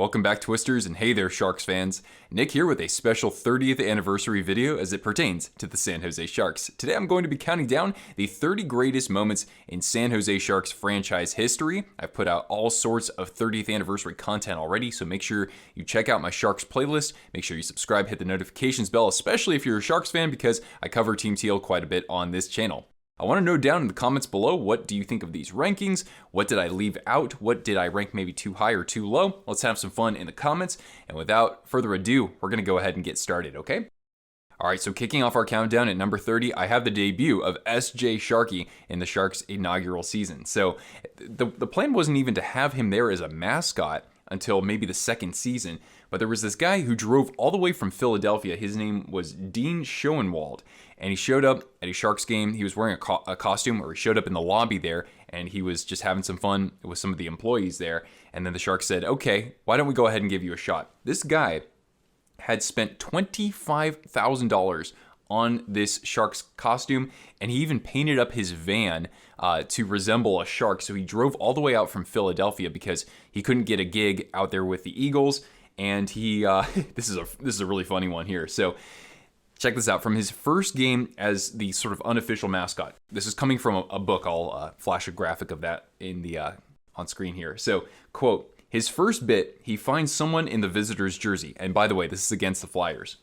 Welcome back, Twisters, and hey there, Sharks fans. Nick here with a special 30th anniversary video as it pertains to the San Jose Sharks. Today I'm going to be counting down the 30 greatest moments in San Jose Sharks franchise history. I've put out all sorts of 30th anniversary content already, so make sure you check out my Sharks playlist. Make sure you subscribe, hit the notifications bell, especially if you're a Sharks fan, because I cover Team TEAL quite a bit on this channel. I want to know down in the comments below, what do you think of these rankings? What did I leave out? What did I rank maybe too high or too low? Let's have some fun in the comments. And without further ado, we're going to go ahead and get started, okay? All right, so kicking off our countdown at number 30, I have the debut of S.J. Sharkie in the Sharks' inaugural season. So the plan wasn't even to have him there as a mascot until maybe the second season. But there was this guy who drove all the way from Philadelphia. His name was Dean Schoenwald. And he showed up at a Sharks game. He was wearing a costume, or he showed up in the lobby there, and he was just having some fun with some of the employees there. And then the Sharks said, okay, why don't we go ahead and give you a shot? This guy had spent $25,000 on this Sharks costume, and he even painted up his van to resemble a shark. So he drove all the way out from Philadelphia because he couldn't get a gig out there with the Eagles. And he, this is a really funny one here. So check this out. From his first game as the sort of unofficial mascot. This is coming from a book. I'll flash a graphic of that in the on screen here. So, quote, his first bit, he finds someone in the visitor's jersey. And by the way, this is against the Flyers.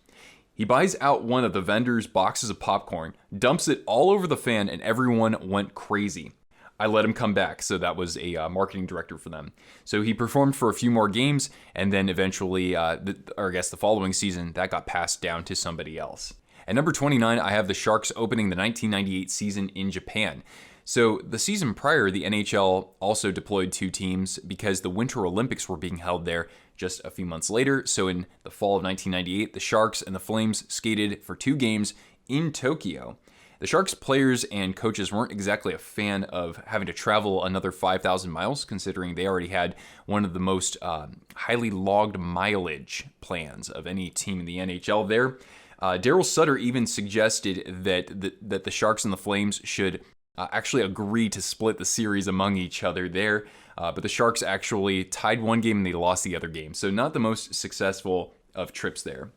He buys out one of the vendor's boxes of popcorn, dumps it all over the fan, and everyone went crazy. I let him come back, so that was a marketing director for them. So he performed for a few more games, and then eventually, or I guess the following season, that got passed down to somebody else. At number 29, I have the Sharks opening the 1998 season in Japan. So the season prior, the NHL also deployed two teams because the Winter Olympics were being held there just a few months later. So in the fall of 1998, the Sharks and the Flames skated for 2 games in Tokyo. The Sharks players and coaches weren't exactly a fan of having to travel another 5,000 miles, considering they already had one of the most highly logged mileage plans of any team in the NHL there. Daryl Sutter even suggested that the Sharks and the Flames should actually agree to split the series among each other there. But the Sharks actually tied one game and they lost the other game. So not the most successful of trips there.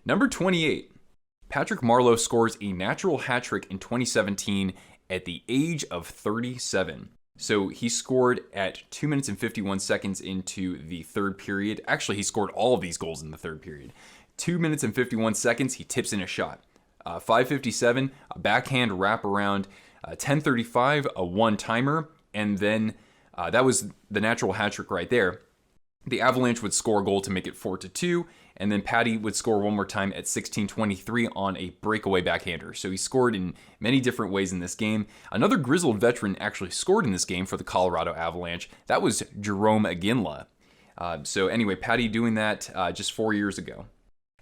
Number 28. Patrick Marleau scores a natural hat trick in 2017 at the age of 37. So he scored at 2 minutes and 51 seconds into the third period. Actually, he scored all of these goals in the third period. 2 minutes and 51 seconds, he tips in a shot. 5:57, a backhand wraparound. 10:35, a one-timer. And then that was the natural hat trick right there. The Avalanche would score a goal to make it 4-2, and then Patty would score one more time at 16:23 on a breakaway backhander. So he scored in many different ways in this game. Another grizzled veteran actually scored in this game for the Colorado Avalanche. That was Jerome Iginla. So anyway, Patty doing that just 4 years ago.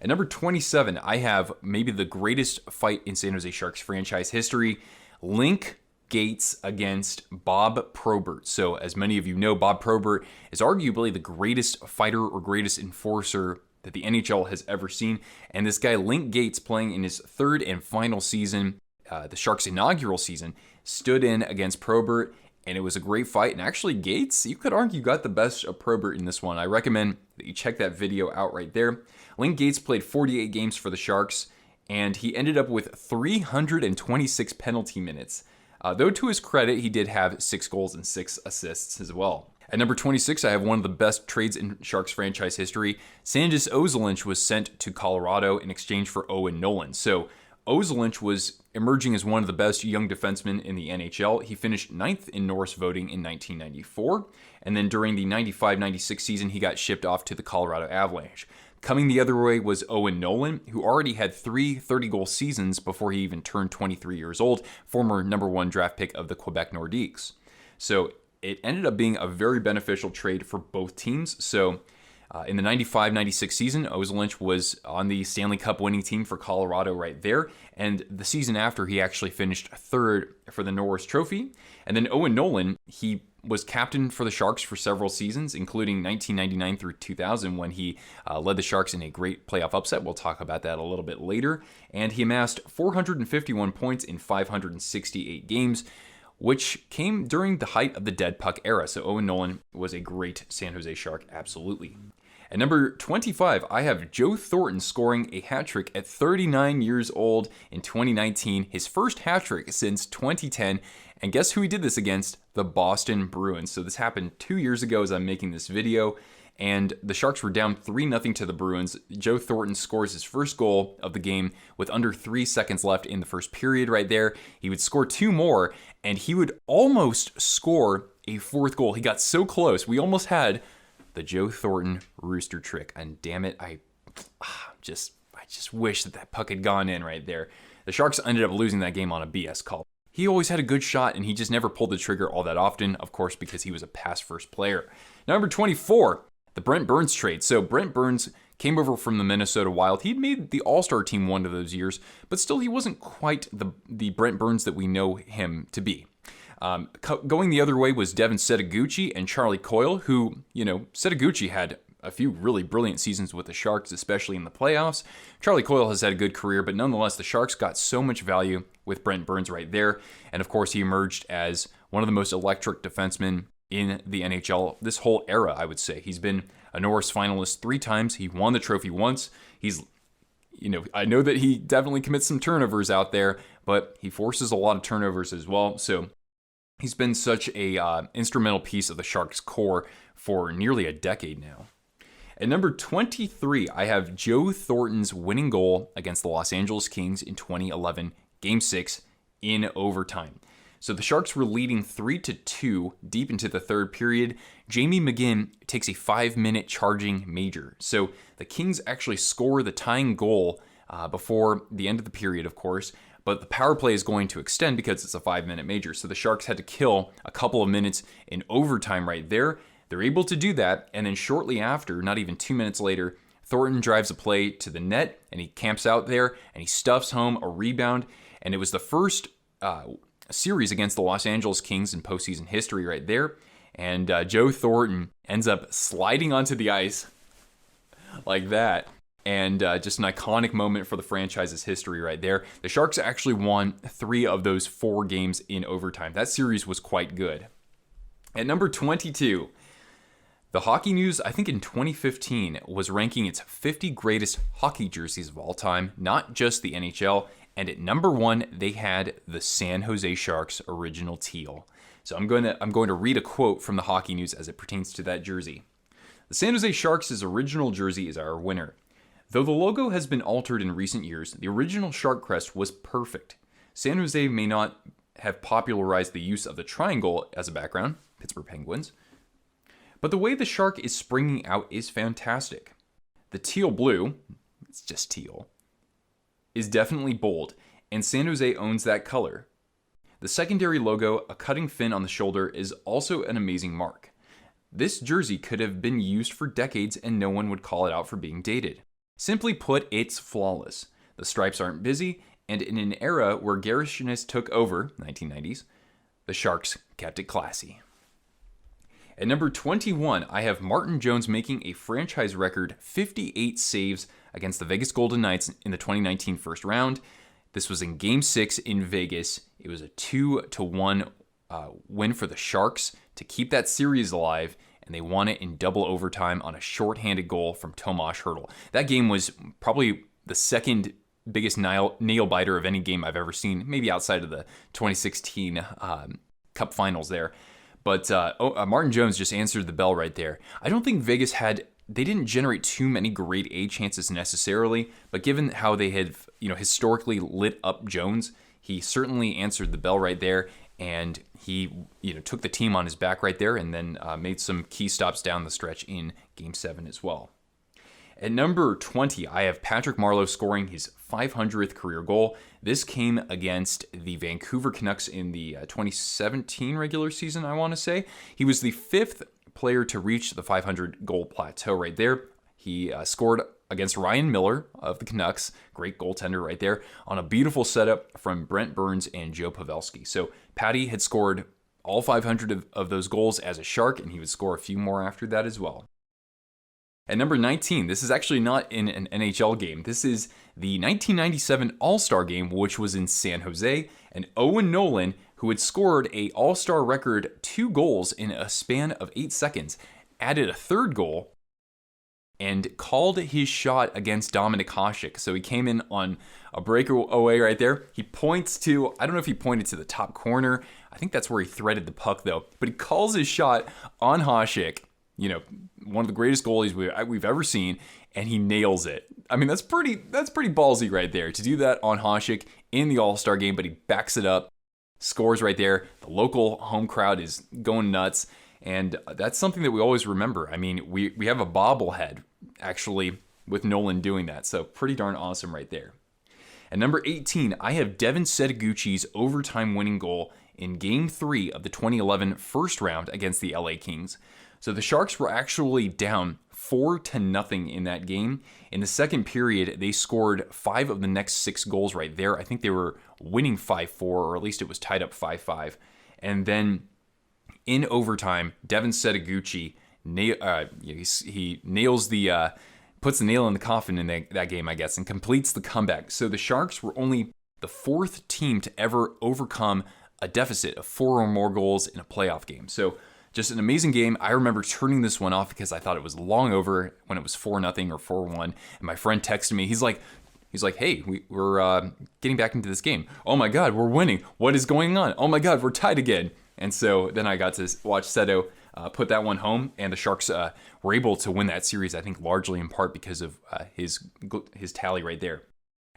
At number 27, I have maybe the greatest fight in San Jose Sharks franchise history. Link GAETZ against Bob Probert. So as many of you know, Bob Probert is arguably the greatest fighter or greatest enforcer that the NHL has ever seen. And this guy, Link GAETZ, playing in his third and final season, the Sharks' inaugural season, stood in against Probert, and it was a great fight. And actually, GAETZ, you could argue, got the best of Probert in this one. I recommend that you check that video out right there. Link GAETZ played 48 games for the Sharks, and he ended up with 326 penalty minutes. Though to his credit, he did have 6 goals and 6 assists as well. At number 26, I have one of the best trades in Sharks franchise history. Sandis OZOLINSH was sent to Colorado in exchange for NOLAN. So OZOLINSH was emerging as one of the best young defensemen in the NHL. He finished 9th in Norris voting in 1994. And then during the 95-96 season, he got shipped off to the Colorado Avalanche. Coming the other way was NOLAN, who already had 3 30-goal seasons before he even turned 23 years old, former number 1 draft pick of the Quebec Nordiques. So it ended up being a very beneficial trade for both teams. So in the 95-96 season, OZOLINSH was on the Stanley Cup winning team for Colorado right there. And the season after, he actually finished 3rd for the Norris Trophy. And then NOLAN, he was captain for the Sharks for several seasons, including 1999 through 2000, when he led the Sharks in a great playoff upset. We'll talk about that a little bit later. And he amassed 451 points in 568 games, which came during the height of the dead puck era. So Owen Nolan was a great San Jose Shark, absolutely. At number 25, I have Joe Thornton scoring a hat trick at 39 years old in 2019, his first hat trick since 2010. And guess who he did this against? The Boston Bruins. So this happened 2 years ago as I'm making this video, and the Sharks were down 3-0 to the Bruins. Joe Thornton scores his first goal of the game with under 3 seconds left in the first period right there. He would score 2 more, and he would almost score a 4th goal. He got so close. We almost had the Joe Thornton rooster trick, and damn it, I just wish that puck had gone in right there. The Sharks ended up losing that game on a BS call. He always had a good shot, and he just never pulled the trigger all that often, of course, because he was a pass-first player. Number 24, the Brent Burns trade. So Brent Burns came over from the Minnesota Wild. He'd made the All-Star team one of those years, but still he wasn't quite the Brent Burns that we know him to be. Going the other way was Devin Setoguchi and Charlie Coyle, who, Setoguchi had a few really brilliant seasons with the Sharks, especially in the playoffs. Charlie Coyle has had a good career, but nonetheless, the Sharks got so much value with Brent Burns right there. And of course, he emerged as one of the most electric defensemen in the NHL this whole era, I would say. He's been a Norris finalist 3 times. He won the trophy once. He's, I know that he definitely commits some turnovers out there, but he forces a lot of turnovers as well. So he's been such a instrumental piece of the Sharks' core for nearly a decade now. At number 23, I have Joe Thornton's winning goal against the Los Angeles Kings in 2011, Game 6, in overtime. So the Sharks were leading 3-2 deep into the third period. Jamie McGinn takes a 5-minute charging major. So the Kings actually score the tying goal before the end of the period, of course, but the power play is going to extend because it's a 5-minute major. So the Sharks had to kill a couple of minutes in overtime right there. They're able to do that, and then shortly after, not even 2 minutes later, Thornton drives a play to the net, and he camps out there, and he stuffs home a rebound, and it was the first series against the Los Angeles Kings in postseason history right there, and Joe Thornton ends up sliding onto the ice like that, and just an iconic moment for the franchise's history right there. The Sharks actually won 3 of those 4 games in overtime. That series was quite good. At number 22, the Hockey News, I think in 2015, was ranking its 50 greatest hockey jerseys of all time, not just the NHL. And at number 1, they had the San Jose Sharks original teal. So I'm going to read a quote from the Hockey News as it pertains to that jersey. The San Jose Sharks' original jersey is our winner. Though the logo has been altered in recent years, the original shark crest was perfect. San Jose may not have popularized the use of the triangle as a background, Pittsburgh Penguins, but the way the shark is springing out is fantastic. The teal blue, it's just teal, is definitely bold, and San Jose owns that color. The secondary logo, a cutting fin on the shoulder, is also an amazing mark. This jersey could have been used for decades and no one would call it out for being dated. Simply put, it's flawless. The stripes aren't busy, and in an era where garishness took over, 1990s, the Sharks kept it classy. At number 21, I have Martin Jones making a franchise record 58 saves against the Vegas Golden Knights in the 2019 first round. This was in Game 6 in Vegas. It was a 2-1 win for the Sharks to keep that series alive, and they won it in double overtime on a shorthanded goal from Tomas Hertl. That game was probably the second biggest nail biter of any game I've ever seen, maybe outside of the 2016 Cup Finals there. But Martin Jones just answered the bell right there. I don't think Vegas they didn't generate too many grade A chances necessarily, but given how they had, historically lit up Jones, he certainly answered the bell right there, and he, took the team on his back right there, and then made some key stops down the stretch in Game 7 as well. At number 20, I have Patrick Marleau scoring his 500th career goal. This came against the Vancouver Canucks in the 2017 regular season, I want to say. He was the 5th player to reach the 500 goal plateau right there. He scored against Ryan Miller of the Canucks, great goaltender right there, on a beautiful setup from Brent Burns and Joe Pavelski. So Patty had scored all 500 of those goals as a Shark, and he would score a few more after that as well. At number 19, this is actually not in an NHL game. This is the 1997 All-Star Game, which was in San Jose, and Owen Nolan, who had scored a All-Star record 2 goals in a span of 8 seconds, added a 3rd goal and called his shot against Dominik Hasek. So he came in on a breakaway right there. He points to, I don't know if he pointed to the top corner. I think that's where he threaded the puck though. But he calls his shot on Hasek, you know, one of the greatest goalies we've ever seen, and he nails it. I mean, that's pretty ballsy right there to do that on Hasek in the All-Star game, but he backs it up, scores right there. The local home crowd is going nuts. And that's something that we always remember. I mean, we have a bobblehead, actually, with Nolan doing that. So pretty darn awesome right there. At number 18, I have Devin Setoguchi's overtime winning goal in Game 3 of the 2011 first round against the LA Kings. So the Sharks were actually down 4-0 in that game. In the second period, they scored 5 of the next 6 goals right there. I think they were winning 5-4, or at least it was tied up 5-5. And then in overtime, Devin Setoguchi, he nails the, puts the nail in the coffin in that game, I guess, and completes the comeback. So the Sharks were only the 4th team to ever overcome a deficit of 4 or more goals in a playoff game. So just an amazing game. I remember turning this one off because I thought it was long over when it was 4-0 or 4-1. And my friend texted me. He's like, hey, we're getting back into this game. Oh my God, we're winning. What is going on? Oh my God, we're tied again. And so then I got to watch Seto put that one home, and the Sharks were able to win that series, I think largely in part because of his tally right there.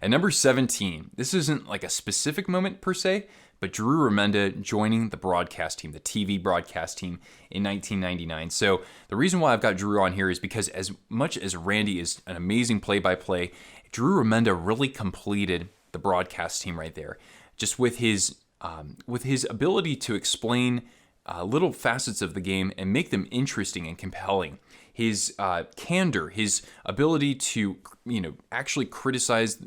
At number 17, this isn't like a specific moment per se, but Drew Remenda joining the broadcast team, the TV broadcast team in 1999. So the reason why I've got Drew on here is because as much as Randy is an amazing play-by-play, Drew Remenda really completed the broadcast team right there, just with his ability to explain little facets of the game and make them interesting and compelling. His candor, his ability to, actually criticize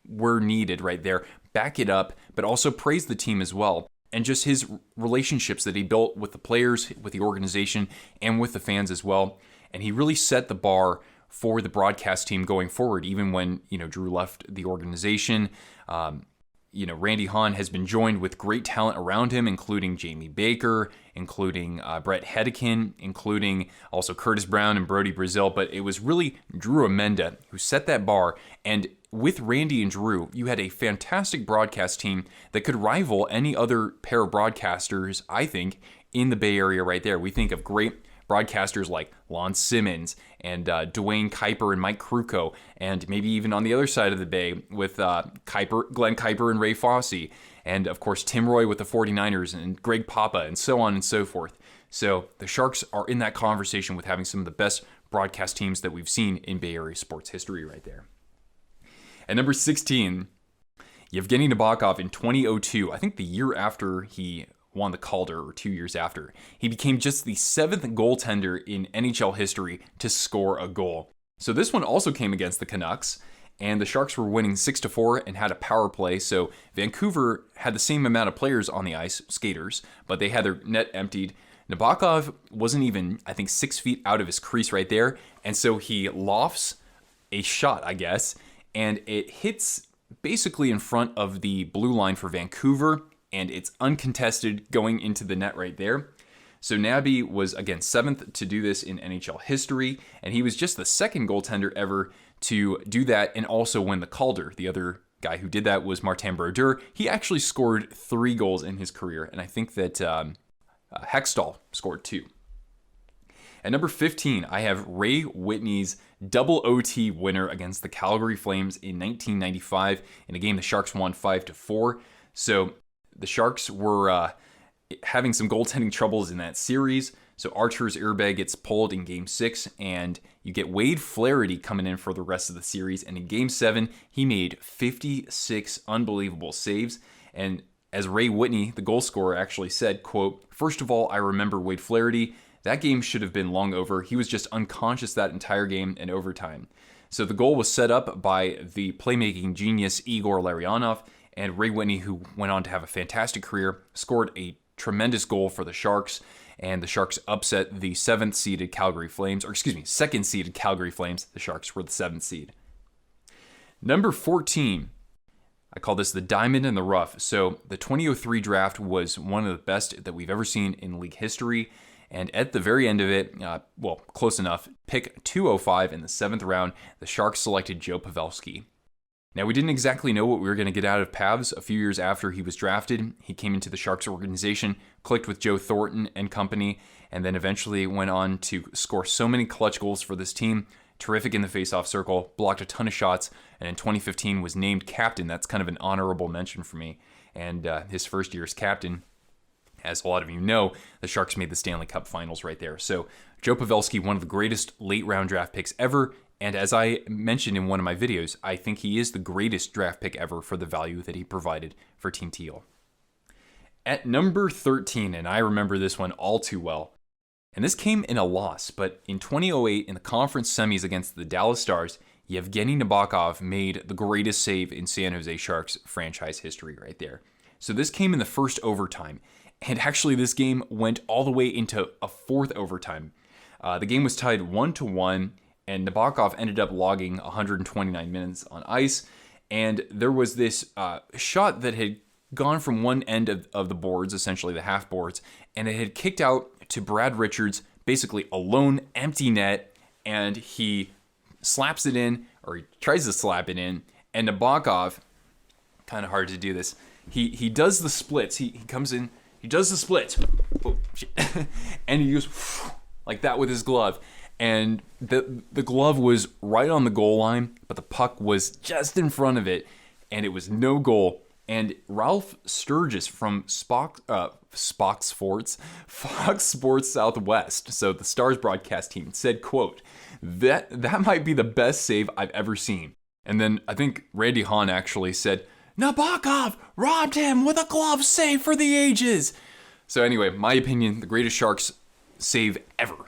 where needed right there, back it up, but also praise the team as well. And just his relationships that he built with the players, with the organization, and with the fans as well. And he really set the bar for the broadcast team going forward, even when, Drew left the organization. Randy Hahn has been joined with great talent around him, including Jamie Baker, including Brett Hedican, including also Curtis Brown and Brody Brazil. But it was really Drew Remenda who set that bar. And with Randy and Drew, you had a fantastic broadcast team that could rival any other pair of broadcasters, I think, in the Bay Area right there. We think of great broadcasters like Lon Simmons and Dwayne Kuiper and Mike Krukow, and maybe even on the other side of the Bay with Glenn Kuiper and Ray Fosse, and of course Tim Roy with the 49ers and Greg Papa, and so on and so forth. So the Sharks are in that conversation with having some of the best broadcast teams that we've seen in Bay Area sports history right there. At number 16, Yevgeny Nabokov in 2002, I think the year after he won the Calder, or 2 years after, he became just the 7th goaltender in NHL history to score a goal. So this one also came against the Canucks, and the Sharks were winning 6-4 and had a power play. So Vancouver had the same amount of players on the ice, skaters, but they had their net emptied. Nabokov wasn't even, I think, 6 feet out of his crease right there, and so he lofts a shot, I guess, and it hits basically in front of the blue line for Vancouver, and it's uncontested going into the net right there. So Nabby was, again, 7th to do this in NHL history, and he was just the 2nd goaltender ever to do that and also win the Calder. The other guy who did that was Martin Brodeur. He actually scored 3 goals in his career, and I think that Hextall scored 2. At number 15, I have Ray Whitney's double OT winner against the Calgary Flames in 1995 in a game the Sharks won 5-4. So the Sharks were having some goaltending troubles in that series. So Archer's airbag gets pulled in Game 6, and you get Wade Flaherty coming in for the rest of the series. And in Game 7, he made 56 unbelievable saves. And as Ray Whitney, the goal scorer, actually said, quote, "First of all, I remember Wade Flaherty. That game should have been long over. He was just unconscious that entire game in overtime." So the goal was set up by the playmaking genius Igor Larionov, and Ray Whitney, who went on to have a fantastic career, scored a tremendous goal for the Sharks, and the Sharks upset the 2nd-seeded Calgary Flames. The Sharks were the 7th seed. Number 14, I call this the diamond in the rough. So the 2003 draft was one of the best that we've ever seen in league history. And at the very end of it, well, close enough, pick 205 in the 7th round, the Sharks selected Joe Pavelski. Now, we didn't exactly know what we were going to get out of Pavs. A few years after he was drafted, he came into the Sharks organization, clicked with Joe Thornton and company, and then eventually went on to score so many clutch goals for this team. Terrific in the faceoff circle, blocked a ton of shots, and in 2015 was named captain. That's kind of an honorable mention for me. And his first year as captain, as a lot of you know, the Sharks made the Stanley Cup Finals right there. So Joe Pavelski, one of the greatest late-round draft picks ever, and as I mentioned in one of my videos, I think he is the greatest draft pick ever for the value that he provided for Team Teal. At number 13, and I remember this one all too well, and this came in a loss, but in 2008 in the conference semis against the Dallas Stars, Yevgeny Nabokov made the greatest save in San Jose Sharks franchise history right there. So this came in the first overtime, and actually this game went all the way into a fourth overtime. The game was tied 1-1, and Nabokov ended up logging 129 minutes on ice, and there was this shot that had gone from one end of the boards, essentially the half boards, and it had kicked out to Brad Richards, basically alone, empty net, and he slaps it in, or he tries to slap it in, and Nabokov, kind of hard to do this, he does the splits, he comes in, he does the splits, oh, shit. And he goes like that with his glove, and the glove was right on the goal line, but the puck was just in front of it, and it was no goal. And Ralph Sturgis from Fox Sports Southwest, so the Stars broadcast team, said, quote, that might be the best save I've ever seen. And then I think Randy Hahn actually said, Nabokov robbed him with a glove save for the ages. So anyway, my opinion, the greatest Sharks save ever.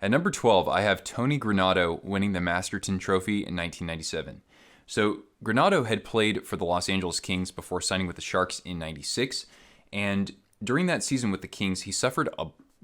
At number 12, I have Tony Granato winning the Masterton Trophy in 1997. So Granato had played for the Los Angeles Kings before signing with the Sharks in 96, and during that season with the Kings, he suffered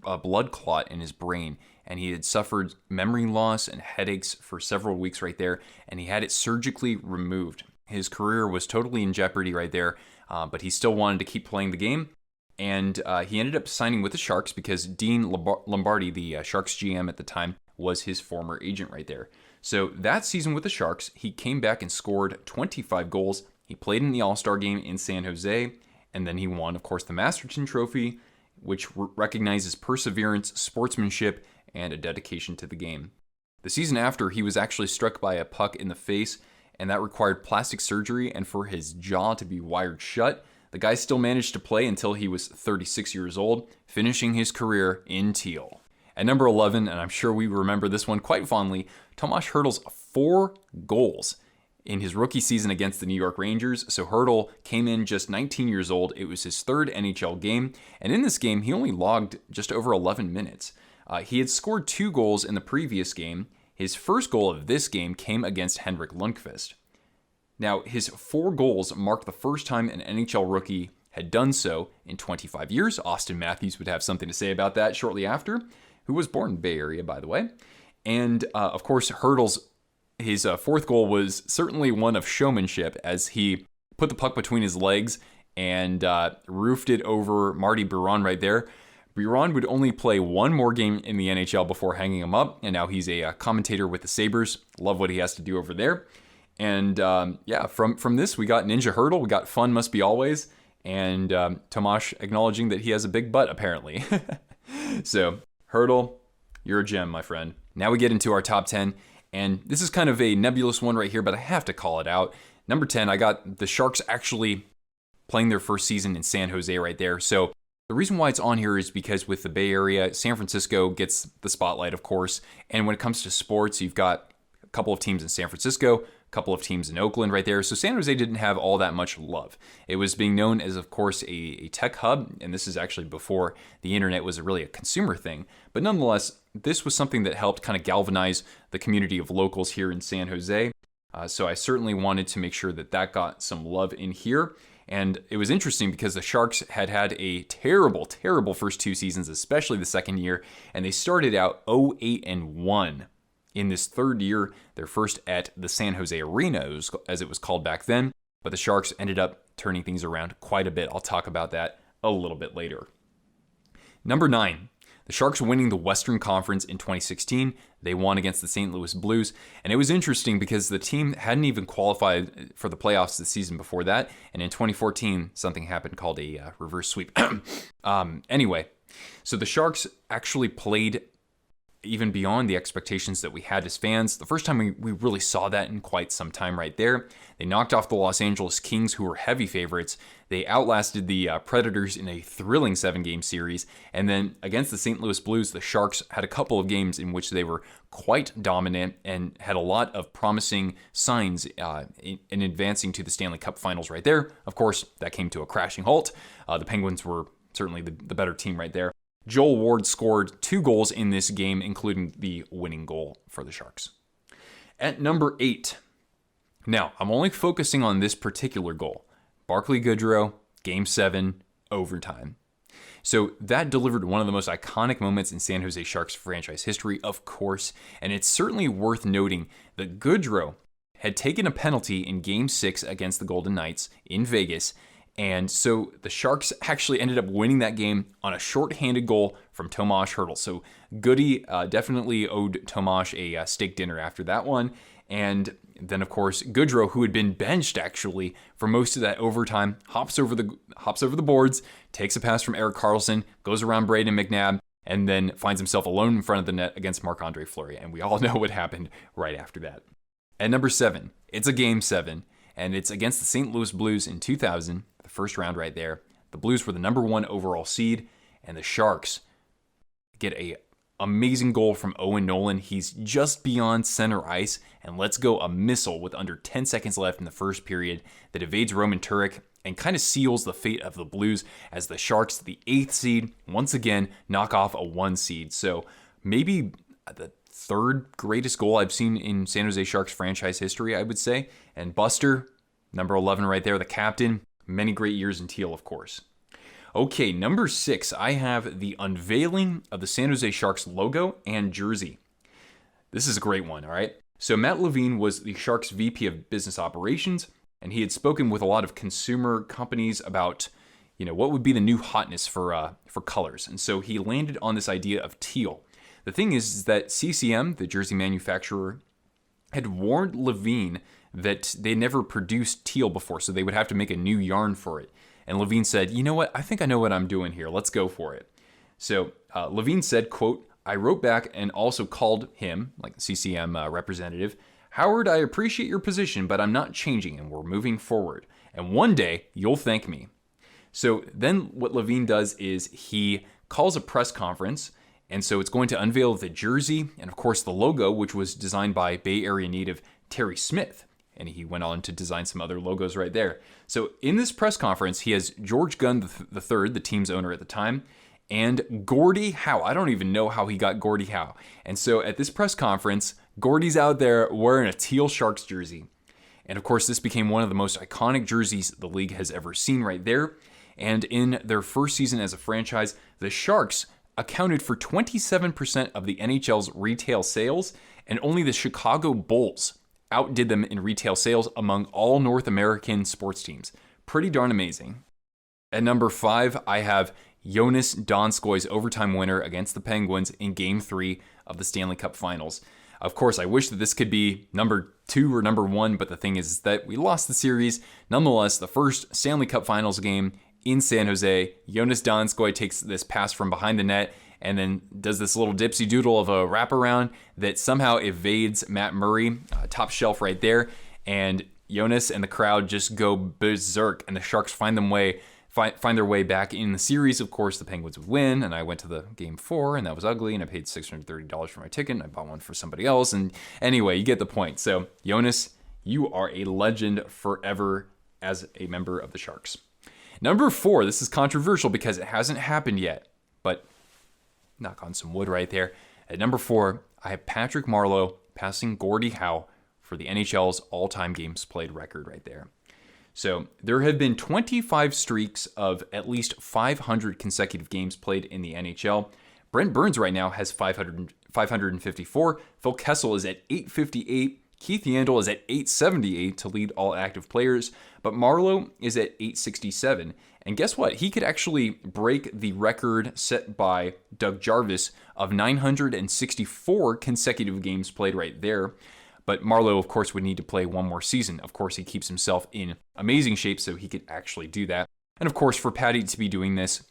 a blood clot in his brain, and he had suffered memory loss and headaches for several weeks right there, and he had it surgically removed. His career was totally in jeopardy right there, but he still wanted to keep playing the game. And he ended up signing with the Sharks because Dean Lombardi, the Sharks GM at the time, was his former agent right there. So that season with the Sharks, he came back and scored 25 goals. He played in the All-Star game in San Jose, and then he won, of course, the Masterton Trophy, which recognizes perseverance, sportsmanship, and a dedication to the game. The season after, he was actually struck by a puck in the face, and that required plastic surgery and for his jaw to be wired shut. The guy still managed to play until he was 36 years old, finishing his career in Teal. At number 11, and I'm sure we remember this one quite fondly, Tomas Hertl's 4 goals in his rookie season against the New York Rangers. So Hertl came in just 19 years old. It was his 3rd NHL game, and in this game, he only logged just over 11 minutes. He had scored 2 goals in the previous game. His first goal of this game came against Henrik Lundqvist. Now, his 4 goals marked the first time an NHL rookie had done so in 25 years. Austin Matthews would have something to say about that shortly after, who was born in the Bay Area, by the way. And, of course, his 4th goal was certainly one of showmanship as he put the puck between his legs and roofed it over Marty Biron right there. Biron would only play 1 more game in the NHL before hanging him up, and now he's a commentator with the Sabres. Love what he has to do over there. And yeah, from this, we got Ninja Hertl, we got Fun Must Be Always, and Tomas acknowledging that he has a big butt, apparently. So, Hertl, you're a gem, my friend. Now we get into our top 10, and this is kind of a nebulous one right here, but I have to call it out. Number 10, I got the Sharks actually playing their first season in San Jose right there. So, the reason why it's on here is because with the Bay Area, San Francisco gets the spotlight, of course, and when it comes to sports, you've got a couple of teams in San Francisco, couple of teams in Oakland right there. So San Jose didn't have all that much love. It was being known as, of course, a tech hub, and this is actually before the internet was really a consumer thing. But nonetheless, this was something that helped kind of galvanize the community of locals here in San Jose. So I certainly wanted to make sure that that got some love in here. And it was interesting because the Sharks had a terrible, terrible first 2 seasons, especially the second year, and they started out 0-8-1. In this 3rd year, their first at the San Jose Arena, as it was called back then, but the Sharks ended up turning things around quite a bit. I'll talk about that a little bit later. Number 9, The Sharks winning the Western Conference in 2016, they won against the St. Louis Blues, and it was interesting because the team hadn't even qualified for the playoffs the season before that, and in 2014, something happened called a reverse sweep. Anyway, so the Sharks actually played even beyond the expectations that we had as fans. The first time we really saw that in quite some time right there. They knocked off the Los Angeles Kings, who were heavy favorites. They outlasted the Predators in a thrilling 7-game series. And then against the St. Louis Blues, the Sharks had a couple of games in which they were quite dominant and had a lot of promising signs in advancing to the Stanley Cup Finals right there. Of course, that came to a crashing halt. The Penguins were certainly the better team right there. Joel Ward scored 2 goals in this game, including the winning goal for the Sharks. At number 8, now I'm only focusing on this particular goal. Barclay Goodrow, Game 7, overtime. So that delivered one of the most iconic moments in San Jose Sharks franchise history, of course, and it's certainly worth noting that Goodrow had taken a penalty in Game 6 against the Golden Knights in Vegas. And so the Sharks actually ended up winning that game on a shorthanded goal from Tomas Hertl. So Goodie definitely owed Tomas a steak dinner after that one. And then, of course, Goodrow, who had been benched actually for most of that overtime, hops over the boards, takes a pass from Erik Karlsson, goes around Braden McNabb, and then finds himself alone in front of the net against Marc-Andre Fleury. And we all know what happened right after that. At number 7, it's a Game 7, and it's against the St. Louis Blues in 2000. The first round right there. The Blues were the number 1 overall seed, and the Sharks get a amazing goal from Owen Nolan. He's just beyond center ice and lets go a missile with under 10 seconds left in the first period that evades Roman Turek and kind of seals the fate of the Blues as the Sharks, the 8th seed, once again knock off a 1 seed. So maybe the 3rd greatest goal I've seen in San Jose Sharks franchise history, I would say. And Buster, number 11 right there, the captain. Many great years in teal, of course. Okay, number 6, I have the unveiling of the San Jose Sharks logo and jersey. This is a great one, all right? So Matt Levine was the Sharks VP of Business Operations, and he had spoken with a lot of consumer companies about, what would be the new hotness for colors. And so he landed on this idea of teal. The thing is that CCM, the jersey manufacturer, had warned Levine that they never produced teal before, so they would have to make a new yarn for it. And Levine said, you know what, I think I know what I'm doing here. Let's go for it. So Levine said, quote, I wrote back and also called him, like the CCM representative, Howard, I appreciate your position, but I'm not changing and we're moving forward. And one day you'll thank me. So then what Levine does is he calls a press conference. And so it's going to unveil the jersey and, of course, the logo, which was designed by Bay Area native Terry Smith. And he went on to design some other logos right there. So in this press conference, he has George Gunn III, the team's owner at the time, and Gordie Howe. I don't even know how he got Gordie Howe. And so at this press conference, Gordie's out there wearing a teal Sharks jersey. And of course, this became one of the most iconic jerseys the league has ever seen right there. And in their first season as a franchise, the Sharks accounted for 27% of the NHL's retail sales, and only the Chicago Bulls outdid them in retail sales among all North American sports teams. Pretty darn amazing. At number 5, I have Jonas Donskoi's overtime winner against the Penguins in Game 3 of the Stanley Cup Finals. Of course, I wish that this could be number 2 or number 1, but the thing is that we lost the series. Nonetheless, the first Stanley Cup Finals game in San Jose, Jonas Donskoi takes this pass from behind the net and then does this little dipsy doodle of a wraparound that somehow evades Matt Murray, top shelf right there. And Jonas and the crowd just go berserk, and the Sharks find their way back in the series. Of course, the Penguins would win, and I went to the Game 4, and that was ugly, and I paid $630 for my ticket, and I bought one for somebody else. And anyway, you get the point. So, Jonas, you are a legend forever as a member of the Sharks. Number 4, this is controversial because it hasn't happened yet, but knock on some wood right there. At number 4, I have Patrick Marleau passing Gordie Howe for the NHL's all-time games played record right there. So there have been 25 streaks of at least 500 consecutive games played in the NHL. Brent Burns right now has 554. Phil Kessel is at 858. Keith Yandel is at 878 to lead all active players, but Marleau is at 867. And guess what? He could actually break the record set by Doug Jarvis of 964 consecutive games played right there. But Marleau, of course, would need to play one more season. Of course, he keeps himself in amazing shape, so he could actually do that. And of course, for Patty to be doing this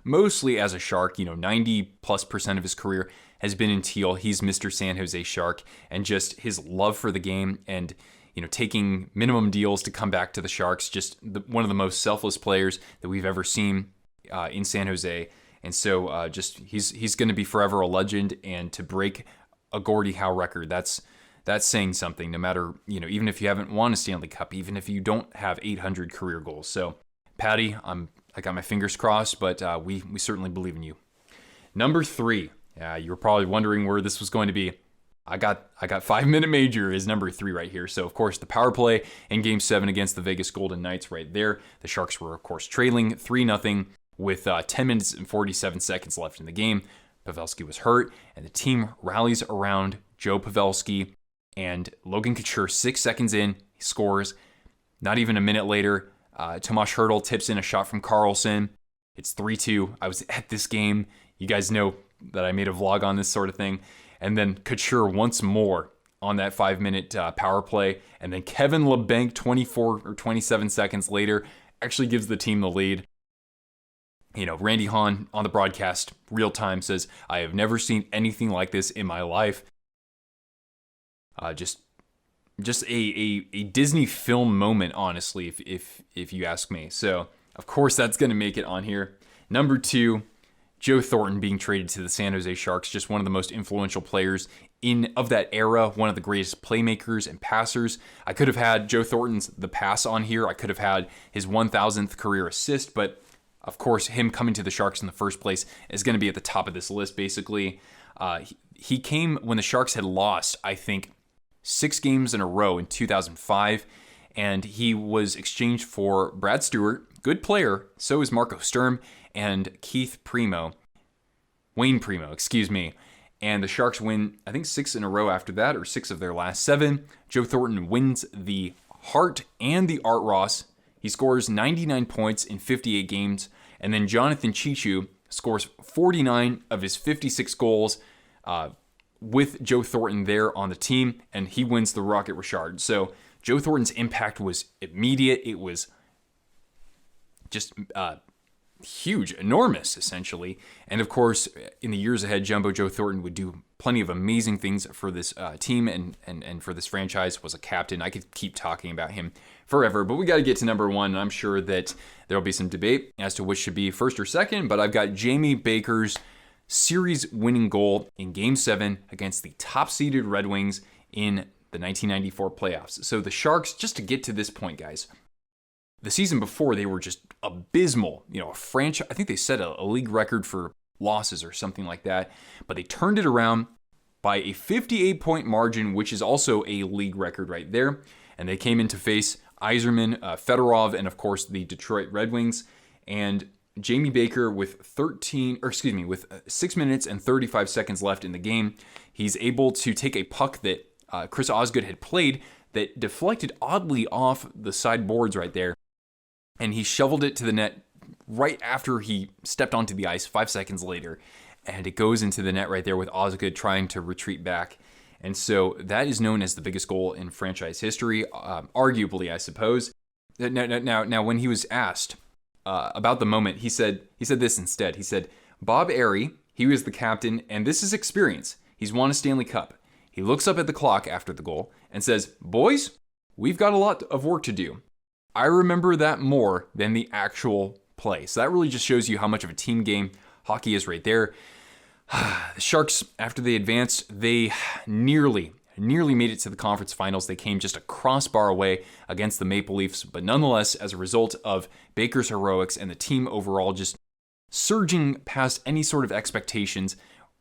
mostly as a Shark, 90+% of his career has been in teal. He's Mr. San Jose Shark, and just his love for the game and taking minimum deals to come back to the Sharks, just one of the most selfless players that we've ever seen in San Jose. And so just he's going to be forever a legend, and to break a Gordie Howe record, that's saying something, no matter, even if you haven't won a Stanley Cup, even if you don't have 800 career goals. So Patty, I got my fingers crossed, but we certainly believe in you. Number 3, you were probably wondering where this was going to be. I got 5 Minute Major is number 3 right here. So, of course, the power play in Game 7 against the Vegas Golden Knights right there. The Sharks were, of course, trailing 3-0 with 10 minutes and 47 seconds left in the game. Pavelski was hurt, and the team rallies around Joe Pavelski, and Logan Couture, 6 seconds in, he scores. Not even a minute later, Tomas Hertl tips in a shot from Carlson. It's 3-2. I was at this game. You guys know that I made a vlog on this sort of thing. And then Couture once more on that 5-minute power play. And then Kevin LeBanc, 24 or 27 seconds later, actually gives the team the lead. Randy Hahn on the broadcast, real time, says, "I have never seen anything like this in my life." Just a Disney film moment, honestly, if you ask me. So, of course, that's going to make it on here. Number 2, Joe Thornton being traded to the San Jose Sharks, just one of the most influential players of that era, one of the greatest playmakers and passers. I could have had Joe Thornton's The Pass on here. I could have had his 1,000th career assist, but of course, him coming to the Sharks in the first place is going to be at the top of this list, basically. He came when the Sharks had lost, I think, 6 games in a row in 2005, and he was exchanged for Brad Stewart, good player, so is Marco Sturm, and Wayne Primo, excuse me. And the Sharks win, I think, 6 in a row after that, or 6 of their last 7. Joe Thornton wins the Hart and the Art Ross. He scores 99 points in 58 games, and then Jonathan Cheechoo scores 49 of his 56 goals with Joe Thornton there on the team, and he wins the Rocket Richard. So Joe Thornton's impact was immediate. It was just huge, enormous, essentially. And of course, in the years ahead, Jumbo Joe Thornton would do plenty of amazing things for this team and for this franchise. Was a captain. I could keep talking about him forever, but we got to get to number 1. And I'm sure that there'll be some debate as to which should be first or second, but I've got Jamie Baker's series-winning goal in Game 7 against the top-seeded Red Wings in the 1994 playoffs. So the Sharks, just to get to this point, guys, the season before, they were just abysmal. A franchise, I think they set a league record for losses or something like that, but they turned it around by a 58-point margin, which is also a league record right there. And they came in to face Yzerman, Fedorov, and of course the Detroit Red Wings. And Jamie Baker with 6 minutes and 35 seconds left in the game, he's able to take a puck that Chris Osgood had played that deflected oddly off the side boards right there, and he shoveled it to the net right after he stepped onto the ice 5 seconds later, and it goes into the net right there with Osgood trying to retreat back. And so that is known as the biggest goal in franchise history, arguably, I suppose. Now, when he was asked about the moment, he said this instead. He said, "Bob Airey, he was the captain, and this is experience. He's won a Stanley Cup. He looks up at the clock after the goal and says, 'Boys, we've got a lot of work to do.' I remember that more than the actual play." So that really just shows you how much of a team game hockey is right there. The Sharks, after they advanced, they nearly made it to the conference finals. They came just a crossbar away against the Maple Leafs, but nonetheless, as a result of Baker's heroics and the team overall just surging past any sort of expectations,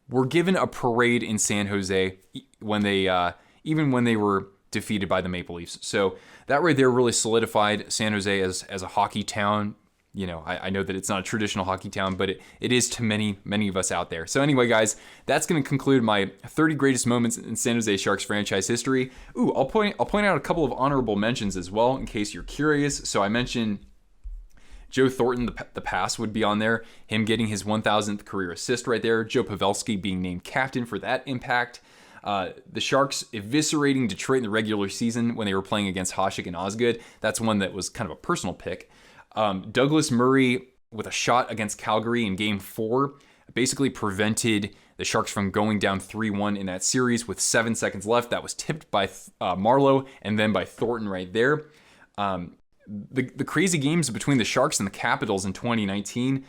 were given a parade in San Jose when they, even when they were defeated by the Maple Leafs. So that right there really solidified San Jose as a hockey town. I know that it's not a traditional hockey town, but it is to many of us out there. So anyway, guys, that's going to conclude my 30 greatest moments in San Jose Sharks franchise history. Ooh, I'll point out a couple of honorable mentions as well, in case you're curious. So I mentioned Joe Thornton, the pass would be on there. Him getting his 1,000th career assist right there. Joe Pavelski being named captain for that impact. The Sharks eviscerating Detroit in the regular season when they were playing against Hasek and Osgood. That's one that was kind of a personal pick. Douglas Murray with a shot against Calgary in Game 4 basically prevented the Sharks from going down 3-1 in that series with 7 seconds left. That was tipped by Marleau and then by Thornton right there. The crazy games between the Sharks and the Capitals in 2019,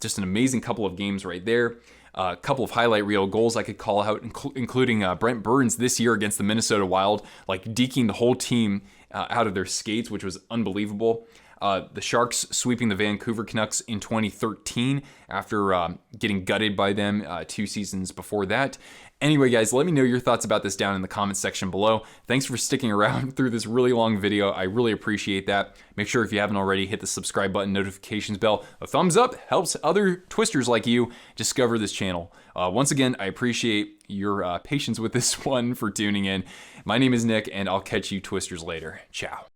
just an amazing couple of games right there. A couple of highlight reel goals I could call out, including Brent Burns this year against the Minnesota Wild, like deking the whole team out of their skates, which was unbelievable. The Sharks sweeping the Vancouver Canucks in 2013 after getting gutted by them 2 seasons before that. Anyway, guys, let me know your thoughts about this down in the comments section below. Thanks for sticking around through this really long video. I really appreciate that. Make sure if you haven't already, hit the subscribe button, notifications bell. A thumbs up helps other twisters like you discover this channel. Once again, I appreciate your patience with this one for tuning in. My name is Nick, and I'll catch you twisters later. Ciao.